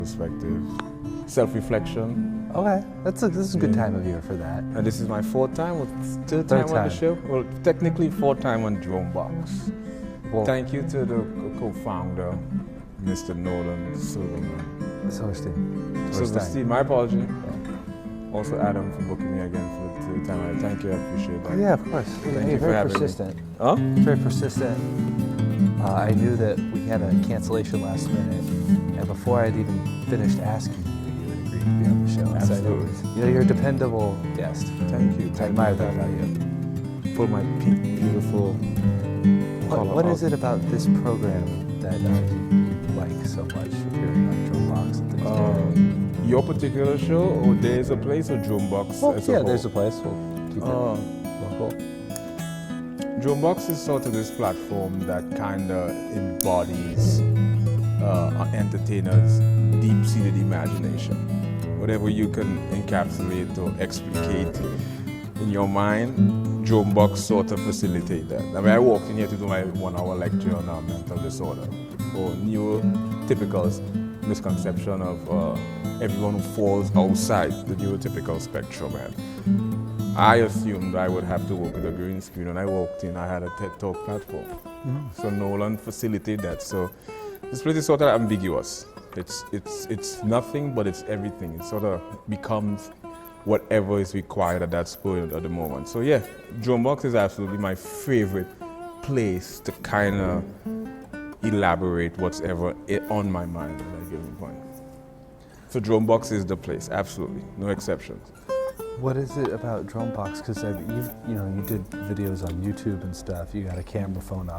perspective, self-reflection. Okay, this is a good time of year for that. And this is my fourth time or third time on the show? Well, technically fourth time on Drumebox. Well, thank you to the co-founder, Mr. Nolan Silverstein. My apology. Yeah. Also Adam for booking me again for the time. Thank you, I appreciate that. Yeah, of course. Thank you for having persistent. me. Huh? Very persistent. I knew that we had a cancellation last minute, and before I'd even finished asking you, you would agree to be on the show. Absolutely. So, you're a dependable guest. Thank you. I admire that about you. For my beautiful. What is it about this program that you like so much, appearing on Drumebox and things like that? Your particular show, or There's a Place, or Drumebox? Well, yeah, There's a Place. We'll keep it local. Drumebox is sort of this platform that kind of embodies entertainers' deep-seated imagination. Whatever you can encapsulate or explicate in your mind, Drumebox sort of facilitate that. I mean, I walked in here to do my 1-hour lecture on mental disorder, or neurotypical misconception of everyone who falls outside the neurotypical spectrum. And I assumed I would have to work with a green screen. When I walked in, I had a TED Talk platform. So Nolan facilitated that. So this place is sort of ambiguous. It's nothing, but it's everything. It sort of becomes whatever is required at that point at the moment. So yeah, Drumebox is absolutely my favorite place to kind of elaborate what's ever on my mind at a given point. So Drumebox is the place, absolutely, no exceptions. What is it about Drumebox? Because you did videos on YouTube and stuff. You got a camera phone